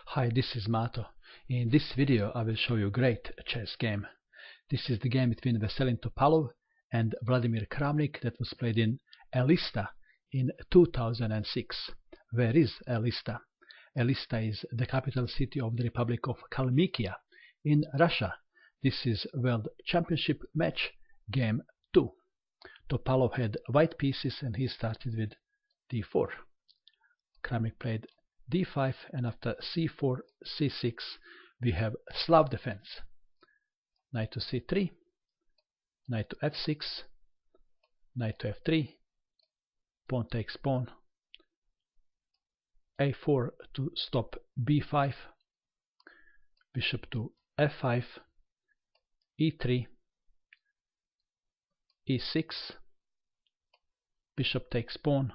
Hi, this is Mato. In this video I will show you a great chess game. This is the game between Veselin Topalov and Vladimir Kramnik that was played in Elista in 2006. Where is Elista? Elista is the capital city of the Republic of Kalmykia in Russia. This is World Championship match game 2. Topalov had white pieces and he started with d4. Kramnik played d5, and after c4, c6 we have Slav defense. Knight to c3, knight to f6, knight to f3, pawn takes pawn, a4 to stop b5, bishop to f5, e3, e6, bishop takes pawn,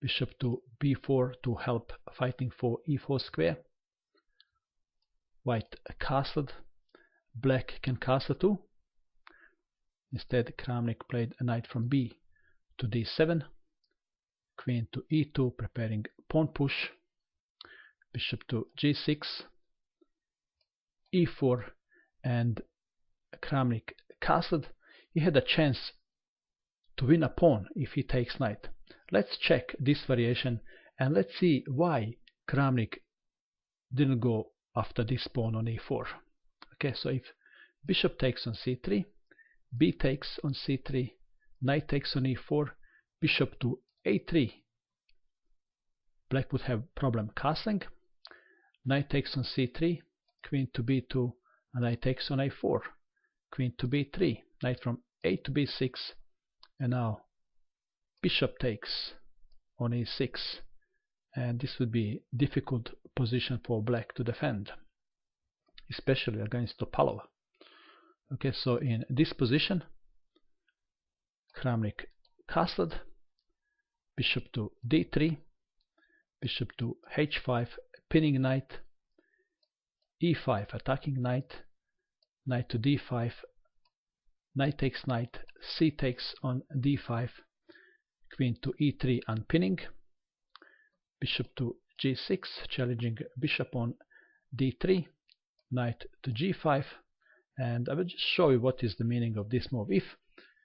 bishop to b4 to help fighting for e4 square. White castled, black can castle too. Instead Kramnik played a knight from b to d7, queen to e2 preparing pawn push, bishop to g6, e4, and Kramnik castled. He had a chance to win a pawn if he takes knight. Let's check this variation and let's see why Kramnik didn't go after this pawn on e4. Okay, so if bishop takes on c3, b takes on c3, knight takes on e4, bishop to a3, black would have problem castling, knight takes on c3, queen to b2, and knight takes on a4, queen to b3, knight from a to b6, and now bishop takes on e6, and this would be difficult position for black to defend, especially against Topalov. Okay, so in this position Kramnik castled, bishop to d3, bishop to h5, pinning knight, e5 attacking knight, knight to d5, knight takes knight, c takes on d5, queen to e3 unpinning, bishop to g6 challenging bishop on d3, knight to g5, and I will just show you what is the meaning of this move. If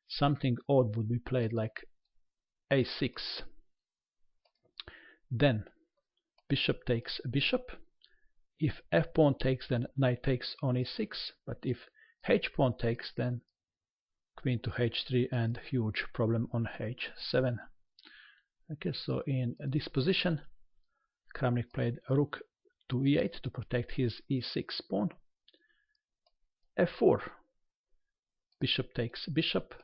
something odd would be played like a6, then bishop takes bishop. If f pawn takes, then knight takes on e6, but if h pawn takes, then queen to h3 and huge problem on h7. Okay, so in this position Kramnik played rook to e8 to protect his e6 pawn, f4, bishop takes bishop,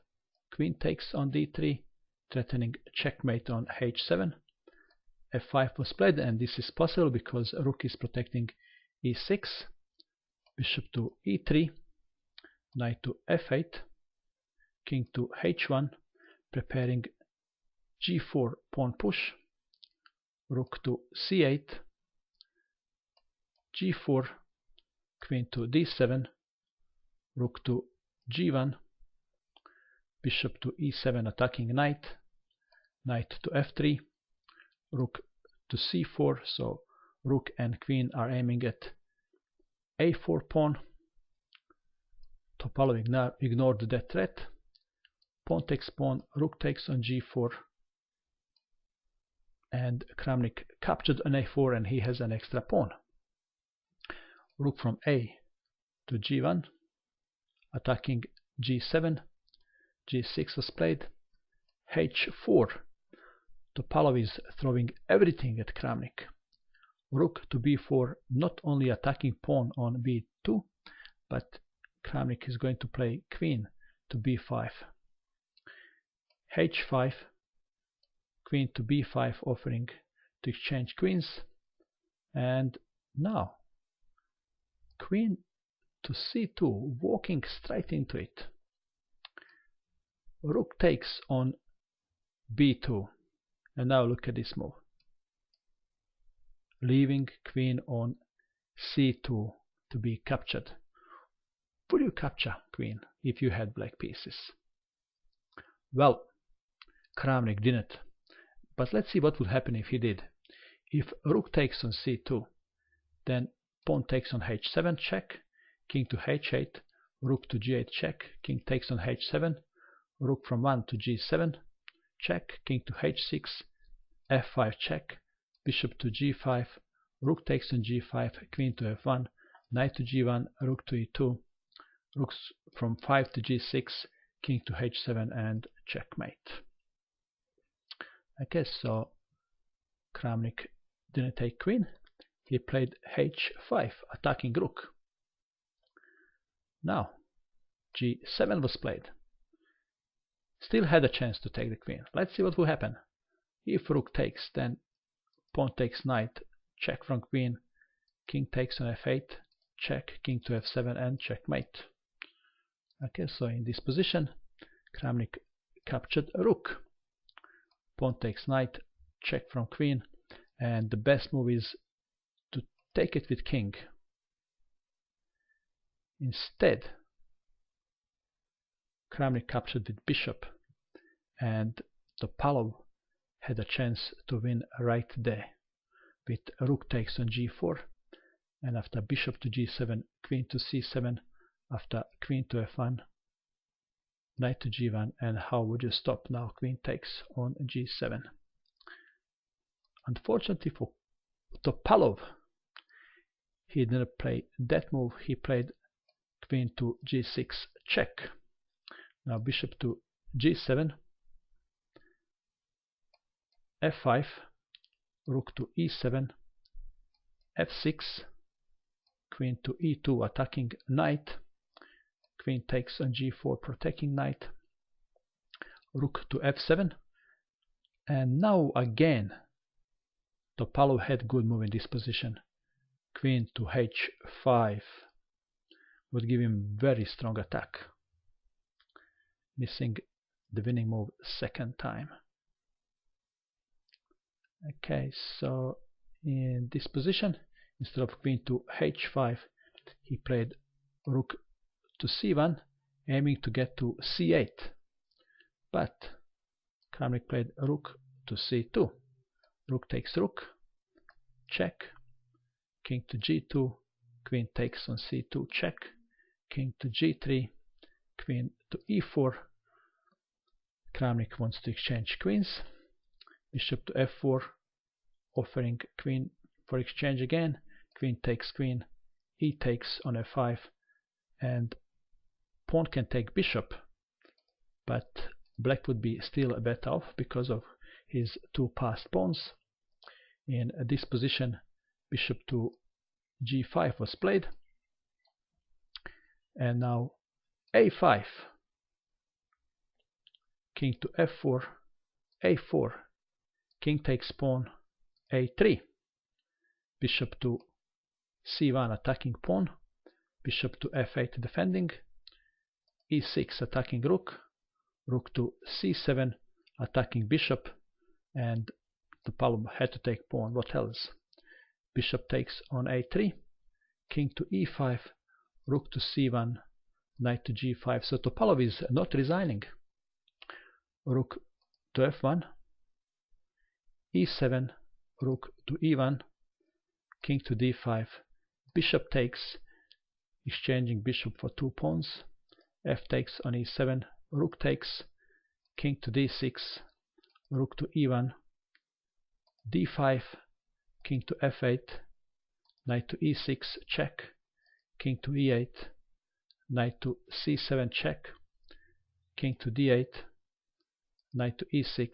queen takes on d3 threatening checkmate on h7, f5 was played, and this is possible because rook is protecting e6, bishop to e3, knight to f8, king to h1 preparing g4 pawn push, rook to c8, g4, queen to d7, rook to g1, bishop to e7 attacking knight, knight to f3, rook to c4, so rook and queen are aiming at a4 pawn. Topalov ignored that threat, pawn takes pawn, rook takes on g4, and Kramnik captured an a4 and he has an extra pawn. Rook from a to g1 attacking g7, g6 was played, h4. Topalov is throwing everything at Kramnik. Rook to b4, not only attacking pawn on b2, but Kramnik is going to play queen to b5, h5, queen to b5 offering to exchange queens, and now queen to c2 walking straight into it. Rook takes on b2, and now look at this move, leaving queen on c2 to be captured. Would you capture queen if you had black pieces? Well, Kramnik didn't, but let's see what would happen if he did. If rook takes on c2, Then pawn takes on h7, check, king to h8, rook to g8, check, king takes on h7, rook from 1 to g7, check, king to h6, f5, check, bishop to g5, rook takes on g5, queen to f1, knight to g1, rook to e2, rooks from 5 to g6, king to h7, and checkmate. Okay, so Kramnik didn't take queen. He played h5, attacking rook. Now g7 was played. Still had a chance to take the queen. Let's see what will happen. If rook takes, then pawn takes knight, check from queen, king takes on f8, check, king to f7, and checkmate. Okay, so in this position, Kramnik captured a rook. Pawn takes knight, check from queen, and the best move is to take it with king. Instead, Kramnik captured with bishop, and Topalov had a chance to win right there with rook takes on g4, and after bishop to g7, queen to c7, after queen to f1, knight to g1, and how would you stop now? Queen takes on g7. Unfortunately for Topalov, he didn't play that move. He played queen to g6, check. Now bishop to g7, f5, rook to e7, f6, queen to e2, attacking knight, queen takes on g4, protecting knight, rook to f7, and now again Topalov had good move in this position. Queen to h5 would give him very strong attack, missing the winning move second time. Okay, so in this position, instead of queen to h5, he played rook to c1, aiming to get to c8. But Kramnik played rook to c2. Rook takes rook, check, king to g2, queen takes on c2, check, king to g3, queen to e4. Kramnik wants to exchange queens. Bishop to f4, offering queen for exchange again. Queen takes queen, e takes on f5, and pawn can take bishop, but black would be still better off because of his two passed pawns. In this position, bishop to g5 was played, and now a5, king to f4, a4, king takes pawn, a3, bishop to c1, attacking pawn, bishop to f8, defending, e6, attacking rook, rook to c7, attacking bishop, and Topalov had to take pawn. What else? Bishop takes on a3, king to e5, rook to c1, knight to g5. So Topalov is not resigning. Rook to f1, e7, rook to e1, king to d5, bishop takes, exchanging bishop for two pawns, f takes on e7, rook takes, king to d6, rook to e1, d5, king to f8, knight to e6, check, king to e8, knight to c7, check, king to d8, knight to e6,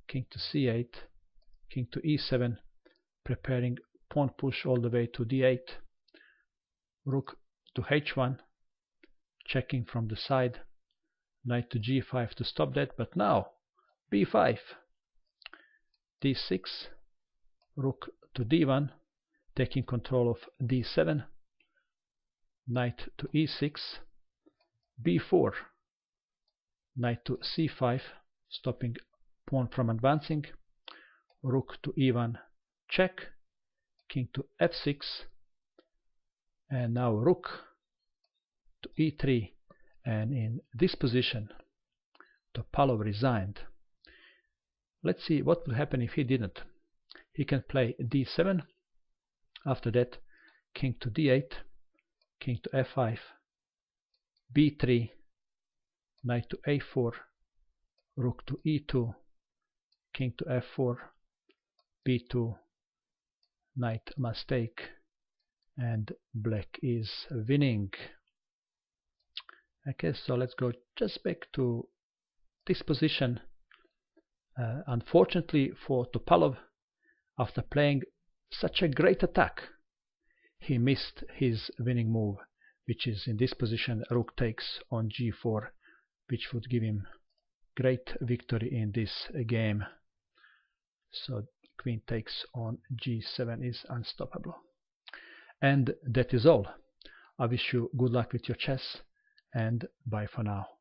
king to c8, king to e7, preparing pawn push all the way to d8, rook to h1, checking from the side, knight to g5 to stop that, but now b5, d6, rook to d1, taking control of d7, knight to e6, b4, knight to c5, stopping pawn from advancing, rook to e1, check, king to f6, and now rook to e3, and in this position Topalov resigned. Let's see what would happen if he didn't. He can play d7, After that, king to d8, king to f5, b3, knight to a4, rook to e2, king to f4, b2, knight must take, and black is winning. Okay, so let's go just back to this position. Unfortunately for Topalov, after playing such a great attack, he missed his winning move, which is in this position rook takes on g4, which would give him great victory in this game. So queen takes on g7 is unstoppable. And that is all. I wish you good luck with your chess, and bye for now.